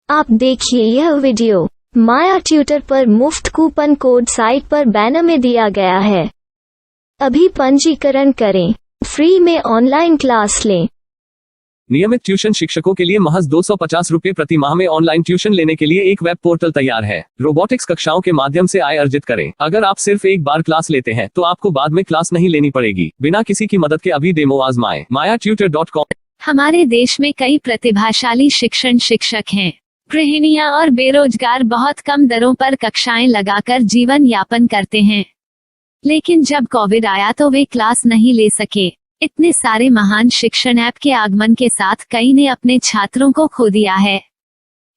आप देखिए यह वीडियो माया ट्यूटर पर मुफ्त कूपन कोड साइट पर बैनर में दिया गया है। अभी पंजीकरण करें, फ्री में ऑनलाइन क्लास लें। नियमित ट्यूशन शिक्षकों के लिए महज 250 रुपये प्रति माह में ऑनलाइन ट्यूशन लेने के लिए एक वेब पोर्टल तैयार है। रोबोटिक्स कक्षाओं के माध्यम से आय अर्जित करें। अगर आप सिर्फ एक बार क्लास लेते हैं तो आपको बाद में क्लास नहीं लेनी पड़ेगी। बिना किसी की मदद के अभी डेमो आजमाएं। mayatutor.com। हमारे देश में कई प्रतिभाशाली शिक्षक हैं। गृहिणियां और बेरोजगार बहुत कम दरों पर कक्षाएं लगाकर जीवन यापन करते हैं, लेकिन जब कोविड आया तो वे क्लास नहीं ले सके। इतने सारे महान शिक्षण ऐप के आगमन के साथ कई ने अपने छात्रों को खो दिया है।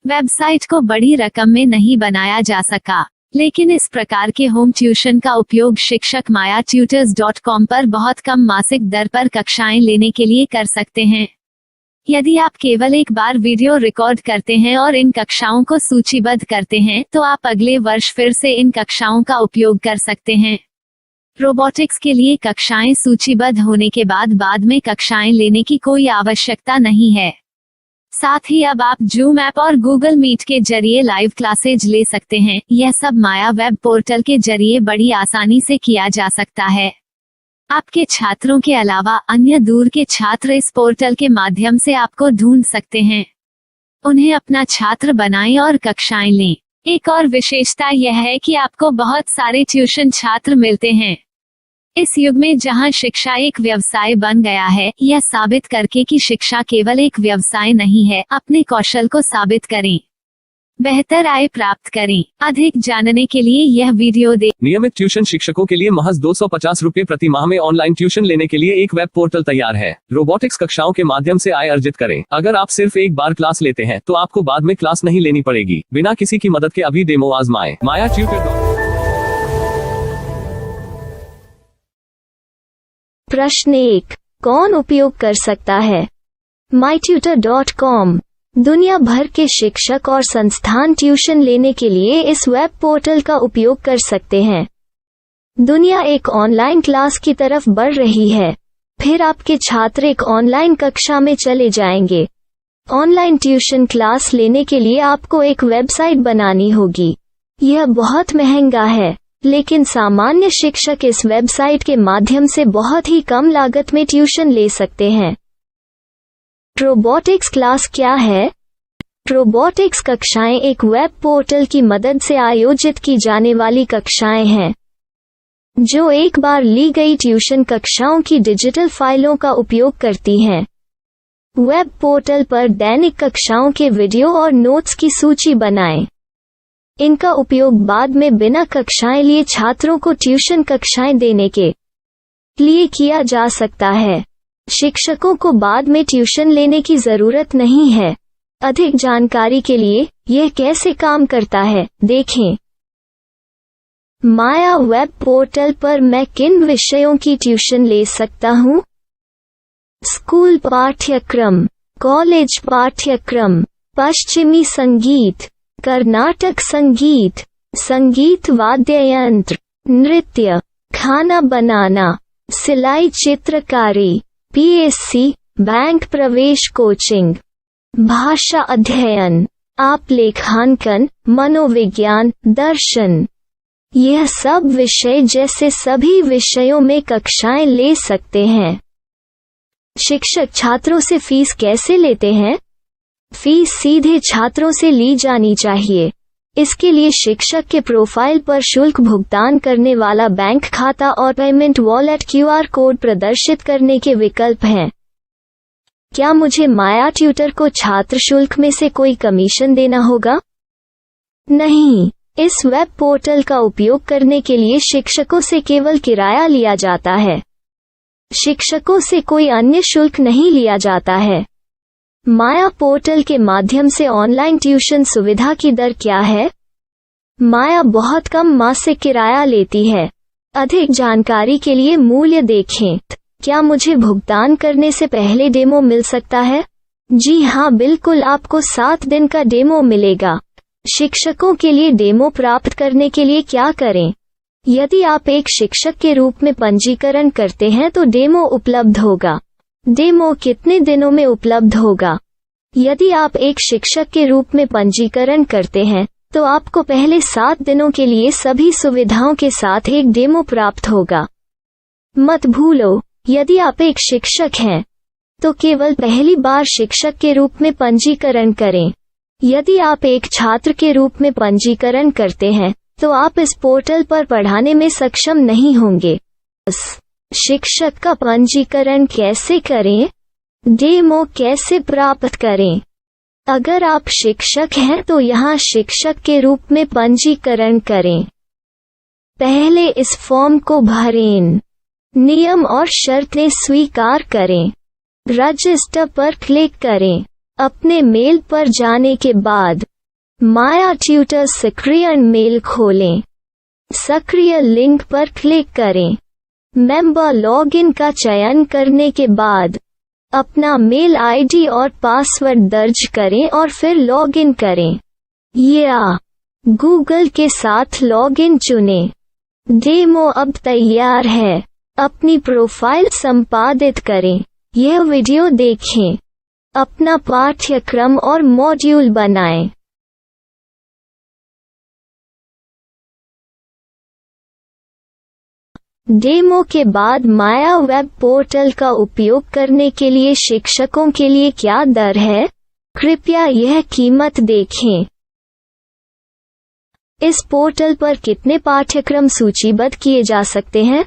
वेबसाइट को बड़ी रकम में नहीं बनाया जा सका, लेकिन इस प्रकार के होम ट्यूशन का उपयोग शिक्षक mayatutors.com पर बहुत कम मासिक दर पर कक्षाएं लेने के लिए कर सकते हैं। यदि आप केवल एक बार वीडियो रिकॉर्ड करते हैं और इन कक्षाओं को सूचीबद्ध करते हैं तो आप अगले वर्ष फिर से इन कक्षाओं का उपयोग कर सकते हैं। रोबोटिक्स के लिए कक्षाएं सूचीबद्ध होने के बाद में कक्षाएं लेने की कोई आवश्यकता नहीं है। साथ ही अब आप जूम ऐप और गूगल मीट के जरिए लाइव क्लासेज ले सकते हैं। यह सब माया वेब पोर्टल के जरिए बड़ी आसानी से किया जा सकता है। आपके छात्रों के अलावा अन्य दूर के छात्र इस पोर्टल के माध्यम से आपको ढूंढ सकते हैं। उन्हें अपना छात्र बनाएं और कक्षाएं लें। एक और विशेषता यह है कि आपको बहुत सारे ट्यूशन छात्र मिलते हैं। इस युग में जहां शिक्षा एक व्यवसाय बन गया है, यह साबित करके कि शिक्षा केवल एक व्यवसाय नहीं है, अपने कौशल को साबित करें, बेहतर आय प्राप्त करें। अधिक जानने के लिए यह वीडियो देखें। नियमित ट्यूशन शिक्षकों के लिए महज 250 रुपये प्रति माह में ऑनलाइन ट्यूशन लेने के लिए एक वेब पोर्टल तैयार है। रोबोटिक्स कक्षाओं के माध्यम से आय अर्जित करें। अगर आप सिर्फ एक बार क्लास लेते हैं तो आपको बाद में क्लास नहीं लेनी पड़ेगी। बिना किसी की मदद के अभी डेमो आजमाएं। mayatutor.com। प्रश्न 1, कौन उपयोग कर सकता है? mytutor.com दुनिया भर के शिक्षक और संस्थान ट्यूशन लेने के लिए इस वेब पोर्टल का उपयोग कर सकते हैं। दुनिया एक ऑनलाइन क्लास की तरफ बढ़ रही है। फिर आपके छात्र एक ऑनलाइन कक्षा में चले जाएंगे। ऑनलाइन ट्यूशन क्लास लेने के लिए आपको एक वेबसाइट बनानी होगी। यह बहुत महंगा है, लेकिन सामान्य शिक्षक इस वेबसाइट के माध्यम से बहुत ही कम लागत में ट्यूशन ले सकते हैं। रोबोटिक्स क्लास क्या है? रोबोटिक्स कक्षाएं एक वेब पोर्टल की मदद से आयोजित की जाने वाली कक्षाएं हैं, जो एक बार ली गई ट्यूशन कक्षाओं की डिजिटल फाइलों का उपयोग करती हैं। वेब पोर्टल पर दैनिक कक्षाओं के वीडियो और नोट्स की सूची बनाएं। इनका उपयोग बाद में बिना कक्षाएं लिए छात्रों को ट्यूशन कक्षाएं देने के लिए किया जा सकता है। शिक्षकों को बाद में ट्यूशन लेने की जरूरत नहीं है। अधिक जानकारी के लिए यह कैसे काम करता है, देखें। माया वेब पोर्टल पर मैं किन विषयों की ट्यूशन ले सकता हूँ? स्कूल पाठ्यक्रम, कॉलेज पाठ्यक्रम, पश्चिमी संगीत, कर्नाटक संगीत, संगीत वाद्य यंत्र, नृत्य, खाना बनाना, सिलाई चित्रकारी, PSC, बैंक प्रवेश कोचिंग, भाषा अध्ययन, आप लेखांकन, मनोविज्ञान, दर्शन। यह सब विषय जैसे सभी विषयों में कक्षाएं ले सकते हैं। शिक्षक छात्रों से फीस कैसे लेते हैं? फीस सीधे छात्रों से ली जानी चाहिए। इसके लिए शिक्षक के प्रोफाइल पर शुल्क भुगतान करने वाला बैंक खाता और पेमेंट वॉलेट QR कोड प्रदर्शित करने के विकल्प हैं। क्या मुझे माया ट्यूटर को छात्र शुल्क में से कोई कमीशन देना होगा? नहीं, इस वेब पोर्टल का उपयोग करने के लिए शिक्षकों से केवल किराया लिया जाता है। शिक्षकों से कोई अन्य शुल्क नहीं लिया जाता है। माया पोर्टल के माध्यम से ऑनलाइन ट्यूशन सुविधा की दर क्या है? माया बहुत कम मासिक किराया लेती है। अधिक जानकारी के लिए मूल्य देखें। क्या मुझे भुगतान करने से पहले डेमो मिल सकता है? जी हाँ, बिल्कुल, आपको 7 दिन का डेमो मिलेगा। शिक्षकों के लिए डेमो प्राप्त करने के लिए क्या करें? यदि आप एक शिक्षक के रूप में पंजीकरण करते हैं तो डेमो उपलब्ध होगा। डेमो कितने दिनों में उपलब्ध होगा? यदि आप एक शिक्षक के रूप में पंजीकरण करते हैं तो आपको पहले 7 दिनों के लिए सभी सुविधाओं के साथ एक डेमो प्राप्त होगा। मत भूलो, यदि आप एक शिक्षक हैं तो केवल पहली बार शिक्षक के रूप में पंजीकरण करें। यदि आप एक छात्र के रूप में पंजीकरण करते हैं तो आप इस पोर्टल पर पढ़ाने में सक्षम नहीं होंगे। शिक्षक का पंजीकरण कैसे करें? डेमो कैसे प्राप्त करें? अगर आप शिक्षक हैं तो यहाँ शिक्षक के रूप में पंजीकरण करें। पहले इस फॉर्म को भरें। नियम और शर्तें स्वीकार करें। रजिस्टर पर क्लिक करें। अपने मेल पर जाने के बाद माया ट्यूटर सक्रिय मेल खोलें। सक्रिय लिंक पर क्लिक करें। मेंबर लॉगिन का चयन करने के बाद अपना मेल आईडी और पासवर्ड दर्ज करें और फिर लॉगिन करें या गूगल के साथ लॉगिन चुनें। डेमो अब तैयार है। अपनी प्रोफाइल संपादित करें। यह वीडियो देखें। अपना पाठ्यक्रम और मॉड्यूल बनाएं। डेमो के बाद माया वेब पोर्टल का उपयोग करने के लिए शिक्षकों के लिए क्या दर है? कृपया यह कीमत देखें। इस पोर्टल पर कितने पाठ्यक्रम सूचीबद्ध किए जा सकते हैं?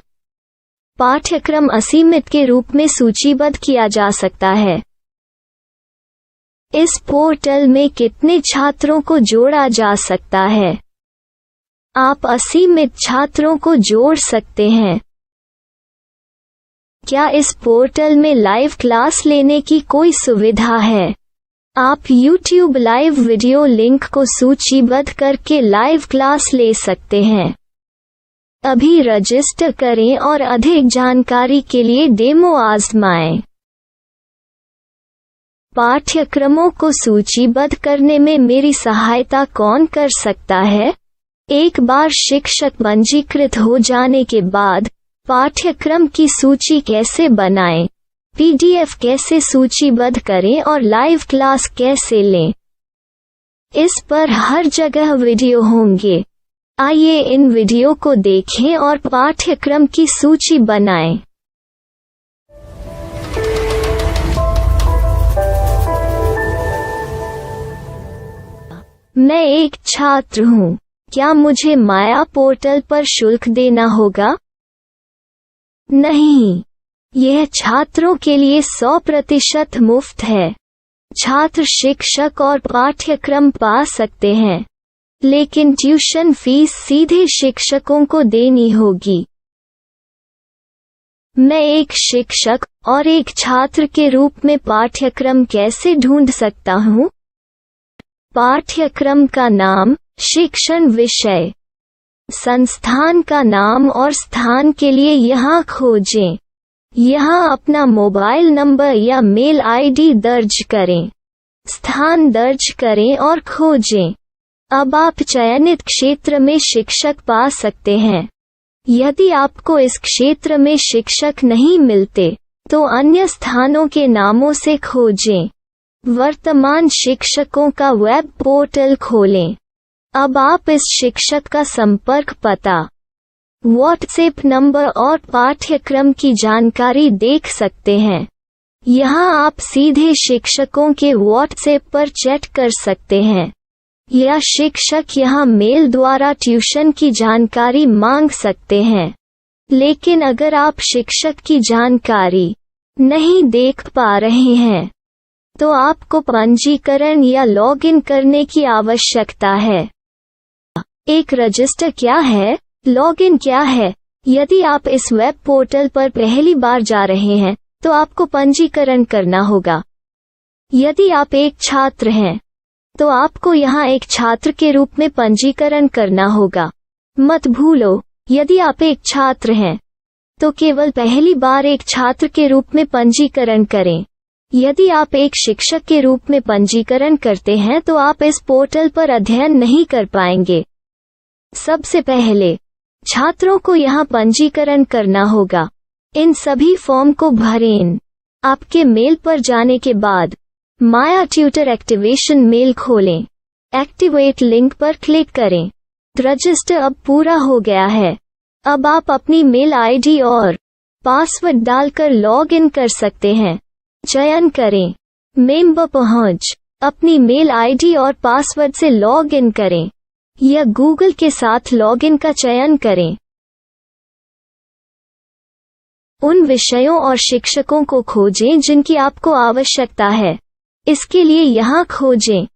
पाठ्यक्रम असीमित के रूप में सूचीबद्ध किया जा सकता है। इस पोर्टल में कितने छात्रों को जोड़ा जा सकता है? आप असीमित छात्रों को जोड़ सकते हैं। क्या इस पोर्टल में लाइव क्लास लेने की कोई सुविधा है? आप YouTube लाइव वीडियो लिंक को सूचीबद्ध करके लाइव क्लास ले सकते हैं। अभी रजिस्टर करें और अधिक जानकारी के लिए डेमो आजमाएं। पाठ्यक्रमों को सूचीबद्ध करने में मेरी सहायता कौन कर सकता है? एक बार शिक्षक पंजीकृत हो जाने के बाद पाठ्यक्रम की सूची कैसे बनाएं, PDF कैसे सूचीबद्ध करें और लाइव क्लास कैसे लें, इस पर हर जगह वीडियो होंगे। आइए इन वीडियो को देखें और पाठ्यक्रम की सूची बनाएं। मैं एक छात्र हूँ। क्या मुझे माया पोर्टल पर शुल्क देना होगा? नहीं, यह छात्रों के लिए 100% मुफ्त है। छात्र शिक्षक और पाठ्यक्रम पा सकते हैं, लेकिन ट्यूशन फीस सीधे शिक्षकों को देनी होगी। मैं एक शिक्षक और एक छात्र के रूप में पाठ्यक्रम कैसे ढूंढ सकता हूँ? पाठ्यक्रम का नाम, शिक्षण विषय, संस्थान का नाम और स्थान के लिए यहाँ खोजें। यहाँ अपना मोबाइल नंबर या मेल आईडी दर्ज करें। स्थान दर्ज करें और खोजें। अब आप चयनित क्षेत्र में शिक्षक पा सकते हैं। यदि आपको इस क्षेत्र में शिक्षक नहीं मिलते तो अन्य स्थानों के नामों से खोजें। वर्तमान शिक्षकों का वेब पोर्टल खोलें। अब आप इस शिक्षक का संपर्क पता, व्हाट्सएप नंबर और पाठ्यक्रम की जानकारी देख सकते हैं। यहाँ आप सीधे शिक्षकों के व्हाट्सएप पर चैट कर सकते हैं या शिक्षक यहाँ मेल द्वारा ट्यूशन की जानकारी मांग सकते हैं। लेकिन अगर आप शिक्षक की जानकारी नहीं देख पा रहे हैं तो आपको पंजीकरण या लॉगिन करने की आवश्यकता है। एक रजिस्टर क्या है? लॉगिन क्या है? यदि आप इस वेब पोर्टल पर पहली बार जा रहे हैं तो आपको पंजीकरण करना होगा। यदि आप एक छात्र हैं तो आपको यहाँ एक छात्र के रूप में पंजीकरण करना होगा। मत भूलो, यदि आप एक छात्र हैं तो केवल पहली बार एक छात्र के रूप में पंजीकरण करें। यदि आप एक शिक्षक के रूप में पंजीकरण करते हैं तो आप इस पोर्टल पर अध्ययन नहीं कर पाएंगे। सबसे पहले छात्रों को यहाँ पंजीकरण करना होगा। इन सभी फॉर्म को भरें। आपके मेल पर जाने के बाद माया ट्यूटर एक्टिवेशन मेल खोलें। एक्टिवेट लिंक पर क्लिक करें। रजिस्टर अब पूरा हो गया है। अब आप अपनी मेल आईडी और पासवर्ड डालकर लॉग इन कर सकते हैं। चयन करें मेंबर पहुंच। अपनी मेल आईडी और पासवर्ड से लॉग इन करें या गूगल के साथ लॉग इन का चयन करें। उन विषयों और शिक्षकों को खोजें जिनकी आपको आवश्यकता है। इसके लिए यहाँ खोजें